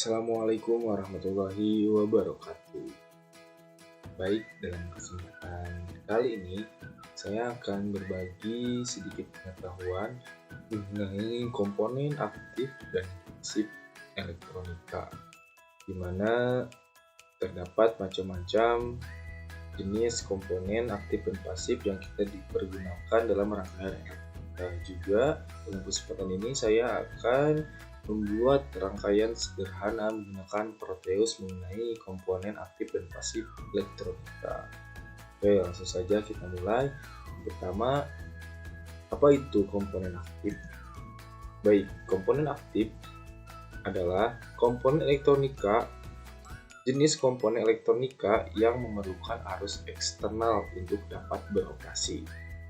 Assalamualaikum warahmatullahi wabarakatuh. Baik, dalam kesempatan kali ini saya akan berbagi sedikit pengetahuan mengenai komponen aktif dan pasif elektronika, di mana terdapat macam-macam jenis komponen aktif dan pasif yang kita dipergunakan dalam rangkaian elektronika. Juga dalam kesempatan ini saya akan membuat rangkaian sederhana menggunakan Proteus mengenai komponen aktif dan pasif elektronika. Oke, langsung saja kita mulai. Yang pertama, apa itu komponen aktif? Baik, komponen aktif adalah komponen elektronika, jenis komponen elektronika yang memerlukan arus eksternal untuk dapat beroperasi.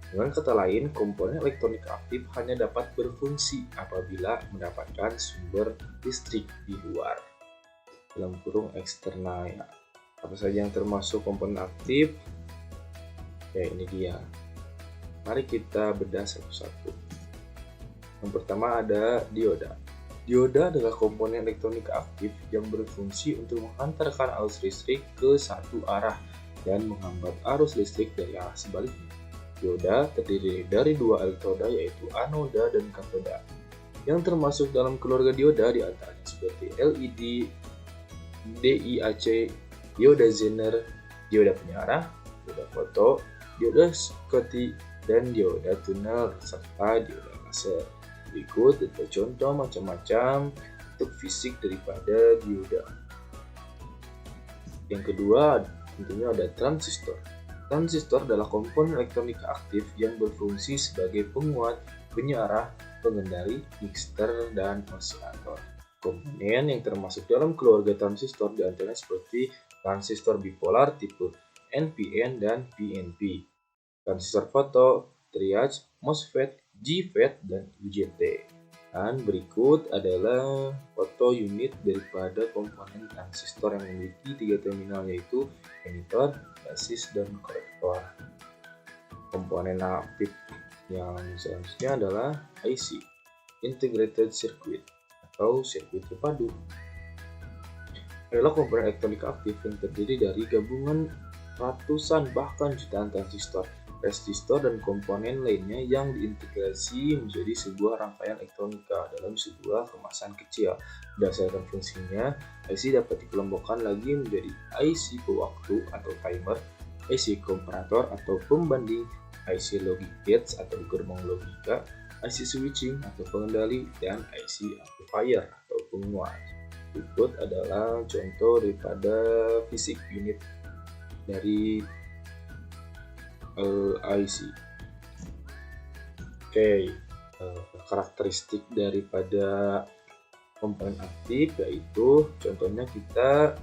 Dengan kata lain, komponen elektronika aktif hanya dapat berfungsi apabila mendapatkan sumber listrik di luar, dalam kurung eksternal ya. Apa saja yang termasuk komponen aktif? Ya, ini dia. Mari kita bedah satu-satu. Yang pertama ada dioda. Dioda adalah komponen elektronika aktif yang berfungsi untuk menghantarkan arus listrik ke satu arah dan menghambat arus listrik dari arah sebaliknya. Dioda terdiri dari dua elektroda yaitu anoda dan katoda. Yang termasuk dalam keluarga dioda diantaranya seperti LED, DIAC, dioda Zener, dioda penyiar, dioda foto, dioda Schottky, dan dioda tunnel serta dioda laser. Berikut adalah contoh macam-macam bentuk fisik daripada dioda. Yang kedua tentunya ada transistor. Transistor adalah komponen elektronika aktif yang berfungsi sebagai penguat, penyiar, pengendali, mixer, dan osilator. Komponen yang termasuk dalam keluarga transistor diantaranya seperti transistor bipolar tipe NPN dan PNP, transistor foto, triage, MOSFET, GFET, dan UJT. Dan berikut adalah foto unit daripada komponen transistor yang memiliki tiga terminal yaitu emitter, basis, dan kolektor. Komponen aktif yang selanjutnya adalah IC, Integrated Circuit, atau sirkuit terpadu. Adalah komponen elektronika aktif yang terdiri dari gabungan ratusan bahkan jutaan transistor, resistor, dan komponen lainnya yang diintegrasi menjadi sebuah rangkaian elektronika dalam sebuah kemasan kecil. Berdasarkan fungsinya, IC dapat dikelompokkan lagi menjadi IC pewaktu atau timer, IC komparator atau pembanding, IC logic gates atau gerbong logika, IC switching atau pengendali, dan IC amplifier atau penguat. Berikut adalah contoh daripada fisik unit dari IC. Oke, karakteristik daripada komponen aktif yaitu contohnya kita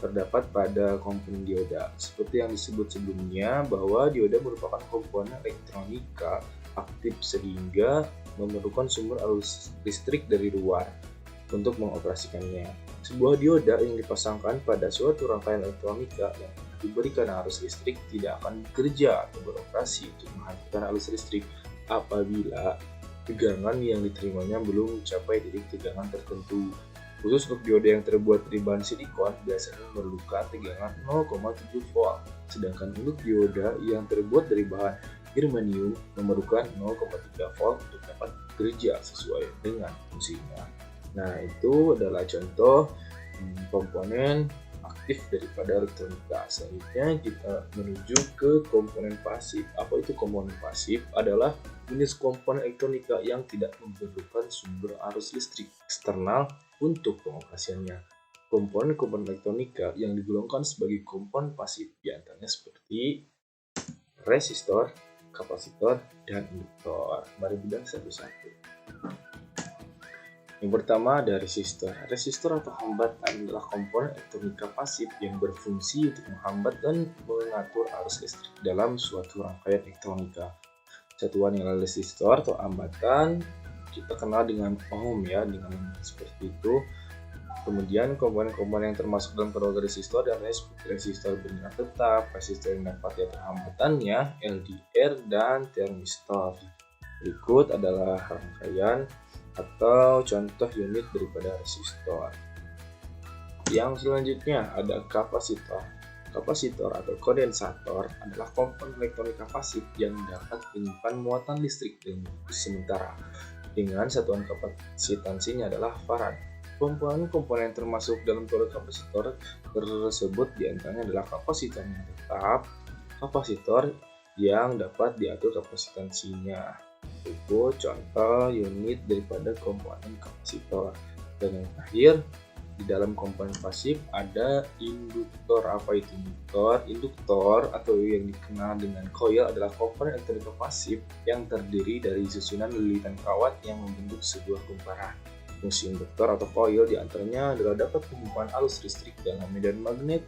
terdapat pada komponen dioda. Seperti yang disebut sebelumnya bahwa dioda merupakan komponen elektronika aktif sehingga memerlukan sumber arus listrik dari luar untuk mengoperasikannya. Sebuah dioda yang dipasangkan pada suatu rangkaian elektronika yang diberikan arus listrik tidak akan bekerja atau beroperasi untuk menghasilkan arus listrik apabila tegangan yang diterimanya belum mencapai titik tegangan tertentu. Khusus untuk dioda yang terbuat dari bahan silikon biasanya memerlukan tegangan 0,7 volt, sedangkan untuk dioda yang terbuat dari bahan germanium memerlukan 0,3 volt untuk dapat bekerja sesuai dengan fungsinya. Nah, itu adalah contoh komponen aktif daripada elektronika. Selanjutnya kita menuju ke komponen pasif. Apa itu komponen pasif? Adalah jenis komponen elektronika yang tidak memerlukan sumber arus listrik eksternal untuk pengoperasiannya. Komponen-komponen elektronika yang digolongkan sebagai komponen pasif diantaranya seperti resistor, kapasitor, dan induktor. Mari bedah satu-satu. Yang pertama ada resistor. Resistor atau hambatan adalah komponen elektronika pasif yang berfungsi untuk menghambat dan mengatur arus listrik dalam suatu rangkaian elektronika. Satuan nilai resistor atau hambatan kita kenal dengan ohm ya, dengan seperti itu. Kemudian komponen-komponen yang termasuk dalam keluarga resistor adalah seperti resistor bernilai tetap, resistor yang dapat diatur hambatannya, LDR, dan termistor. Berikut adalah rangkaian atau contoh unit daripada resistor. Yang selanjutnya ada kapasitor. Kapasitor atau kondensator adalah komponen elektronika pasif yang dapat menyimpan muatan listrik dalam waktu sementara. Dengan satuan kapasitansinya adalah farad. Komponen-komponen termasuk dalam produk kapasitor tersebut diantaranya adalah kapasitor yang tetap, kapasitor yang dapat diatur kapasitansinya. Itu contoh unit daripada komponen kapasitor. Dan yang terakhir, di dalam komponen pasif ada induktor. Apa itu induktor? Induktor atau yang dikenal dengan coil adalah komponen elektronika pasif yang terdiri dari susunan lilitan kawat yang membentuk sebuah kumparan. Fungsi induktor atau coil diantaranya adalah dapat menyimpan arus listrik dalam medan magnet,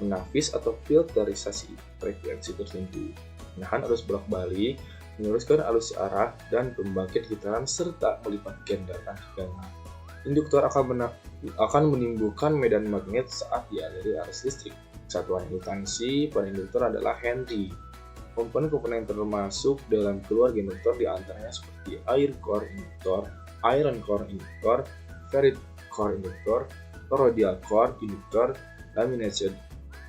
menafis atau filterisasi frekuensi tertentu, menahan arus bolak-balik, meneruskan arus arah, dan pembangkit getaran serta melipat gandakan tegangan. Induktor akan menimbulkan medan magnet saat dialiri arus listrik. Satuan indukansi pada induktor adalah Henry. Komponen-komponen yang termasuk dalam keluarga induktor diantaranya seperti air core induktor, iron core induktor, ferrite core induktor, toroidal core induktor, laminated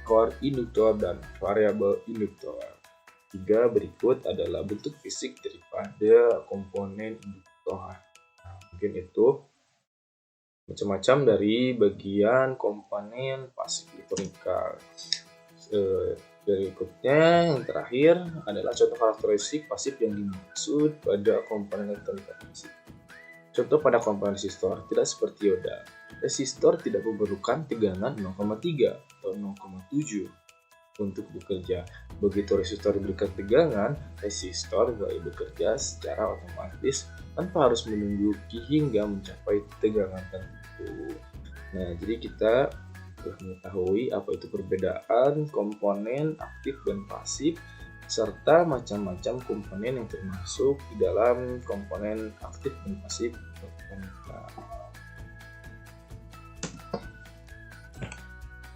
core induktor, dan variable induktor. Tiga berikut adalah bentuk fisik daripada komponen induktor. Mungkin itu macam-macam dari bagian komponen pasif elektronika. Berikutnya yang terakhir adalah contoh karakteristik pasif yang dimaksud pada komponen elektronika pasif. Contoh pada komponen resistor tidak seperti dioda. Resistor tidak memerlukan tegangan 0,3 atau 0,7 untuk bekerja. Begitu resistor diberikan tegangan, resistor mulai bekerja secara otomatis tanpa harus menunggu hingga mencapai tegangan tertentu. Nah, jadi kita telah mengetahui apa itu perbedaan komponen aktif dan pasif serta macam-macam komponen yang termasuk di dalam komponen aktif dan pasif elektronika.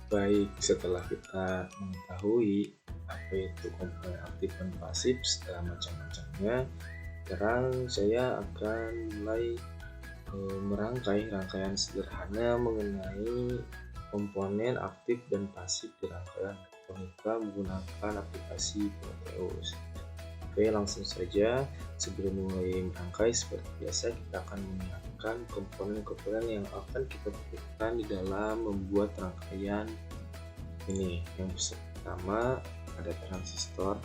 Baik, setelah kita mengetahui apa itu komponen aktif dan pasif setelah macam-macamnya, sekarang saya akan mulai merangkai rangkaian sederhana mengenai komponen aktif dan pasif di rangkaian elektronika menggunakan aplikasi Proteus. Oke, langsung saja. Sebelum mulai merangkai, seperti biasa kita akan mengingatkan komponen-komponen yang akan kita butuhkan di dalam membuat rangkaian ini. Yang pertama ada transistor.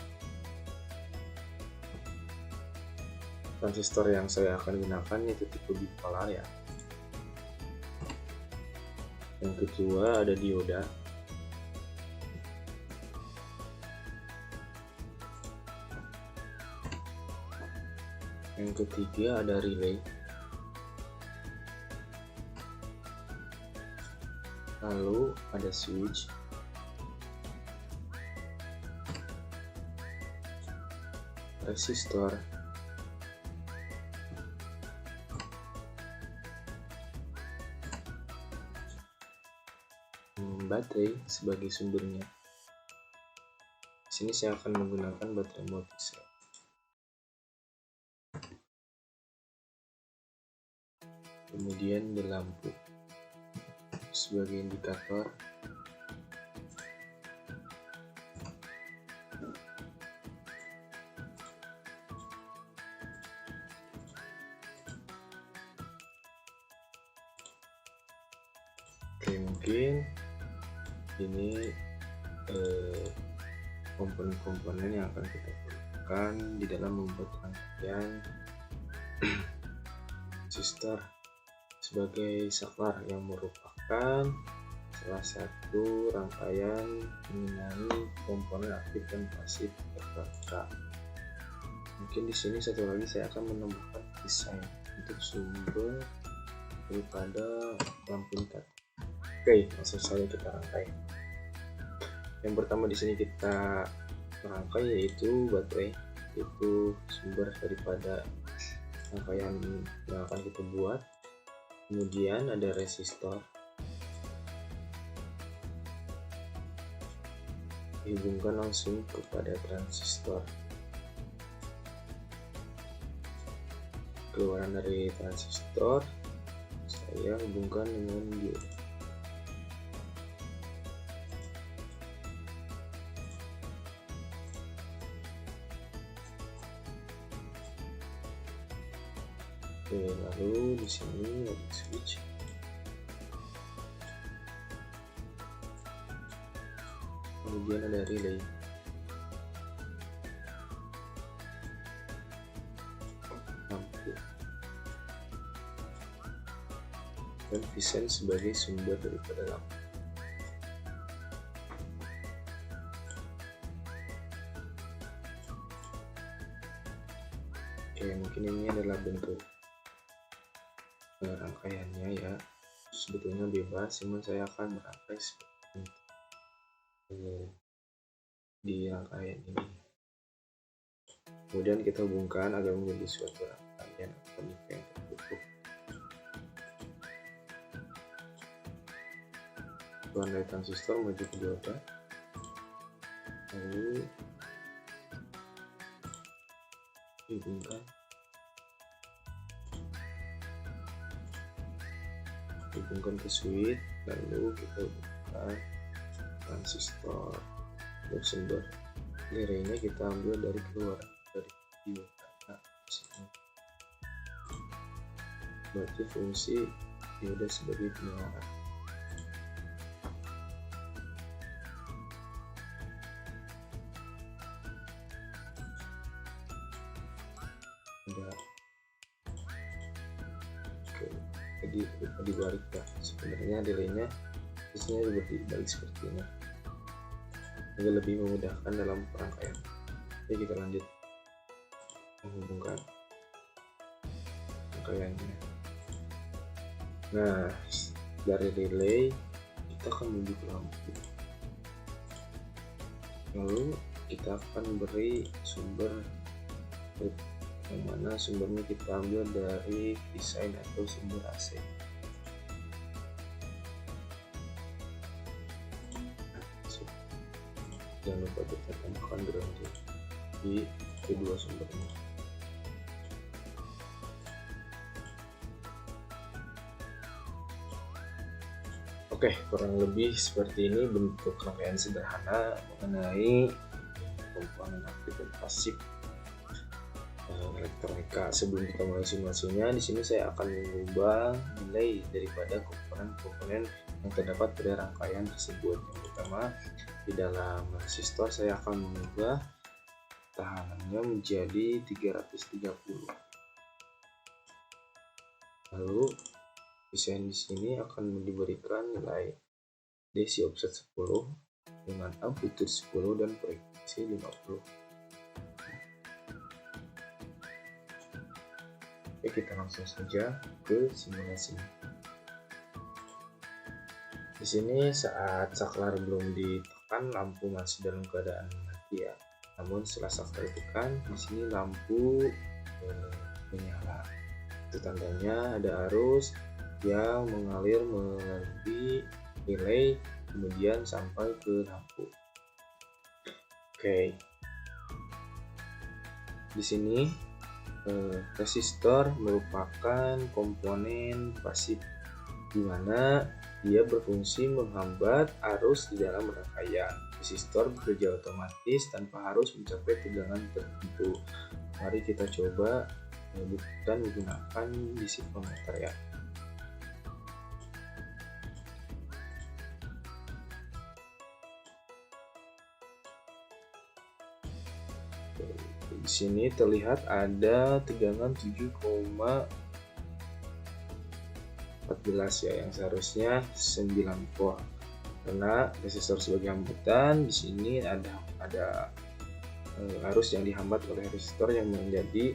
Transistor yang saya akan gunakan yaitu tipe bipolar ya. Yang kedua ada dioda. Yang ketiga ada relay. Lalu ada switch. Resistor. Baterai sebagai sumbernya. Di sini saya akan menggunakan baterai multisel. Kemudian di lampu sebagai indikator. Oke, mungkin ini komponen-komponen yang akan kita gunakan di dalam membuat rangkaian resistor sebagai saklar yang merupakan salah satu rangkaian mengenai komponen aktif dan pasif elektronika. Mungkin di sini satu lagi saya akan menambahkan desain untuk sumber daripada lampu indikator. Oke, langsung saja kita rangkai. Yang pertama di sini kita merangkai yaitu baterai, itu sumber daripada rangkaian yang akan kita buat. Kemudian ada resistor, dihubungkan langsung kepada transistor. Keluaran dari transistor saya hubungkan dengan dioda. Oke, lalu di sini ada switch. Kemudian ada relay. Lampu. Dan Vision sebagai sumber daripada lampu. Oke, mungkin ini adalah bentuk rangkaiannya ya. Sebetulnya bebas, cuma saya akan merangkai seperti ini di rangkaian ini. Kemudian kita hubungkan agar menjadi suatu rangkaian atau yang tertutup. Keluar dari transistor menuju ke dioda, lalu hubungkan ke switch, lalu kita hubungkan transistor. Untuk sumber relaynya kita ambil dari keluar dari dioda. Berarti fungsi dioda sebagai penyala. Oke, jadi dibalik ya. Sebenarnya relaynya biasanya dibalik seperti ini agar lebih memudahkan dalam perangkaian. Oke, kita lanjut menghubungkan rangkaiannya. Nah, dari relay kita akan menuju ke lampu, lalu kita akan beri sumber yang mana sumbernya kita ambil dari desain atau sumber AC. Jangan lupa kita tambahkan ground di kedua sumbernya. Oke, kurang lebih seperti ini bentuk rangkaian sederhana mengenai komponen aktif dan pasif elektronika. Sebelum kita mulai simulasinya, di sini saya akan mengubah nilai daripada komponen-komponen yang terdapat pada rangkaian tersebut. Yang pertama, di dalam resistor saya akan mengubah teganannya menjadi 330. Lalu desain di sini akan diberikan nilai DC offset 10 dengan amplitude 10 dan frekuensi 50. Oke, kita langsung saja ke simulasi. Di sini saat saklar belum ditekan, lampu masih dalam keadaan mati ya. Namun setelah saklar ditekan, di sini lampu menyala. Itu tandanya ada arus yang mengalir melalui relay kemudian sampai ke lampu. Oke. Di sini resistor merupakan komponen pasif di mana dia berfungsi menghambat arus di dalam rangkaian. Resistor bekerja otomatis tanpa harus mencapai tegangan tertentu. Mari kita coba buktikan menggunakan DC voltmeter ya. Di sini terlihat ada tegangan 7,14 ya, yang seharusnya 9 volt. Karena resistor sebagai hambatan, di sini ada arus yang dihambat oleh resistor yang menjadi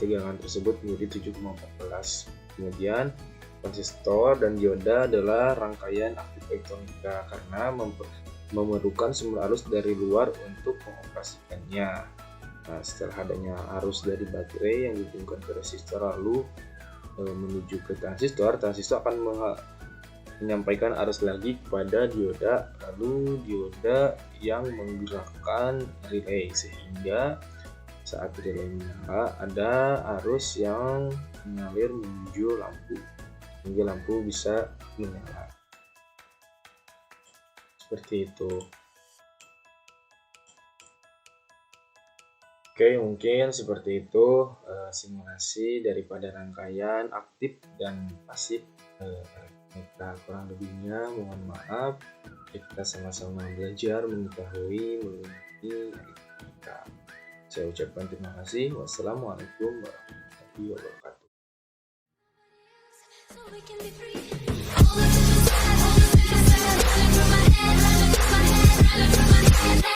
tegangan tersebut menjadi 7,14. Kemudian transistor dan dioda adalah rangkaian aktif elektronika karena memerlukan sumber arus dari luar untuk mengoperasikannya. Nah, setelah adanya arus dari baterai yang dihubungkan ke resistor lalu menuju ke transistor akan menyampaikan arus lagi kepada dioda, lalu dioda yang menggerakkan relay sehingga saat relay menyala ada arus yang mengalir menuju lampu hingga lampu bisa menyala. Seperti itu. Oke, mungkin seperti itu simulasi daripada rangkaian aktif dan pasif aritmika. Kurang lebihnya mohon maaf. Kita sama-sama belajar mengetahui mengenai aritmika. Saya ucapkan terima kasih. Wassalamualaikum warahmatullahi wabarakatuh. So we can be free. All the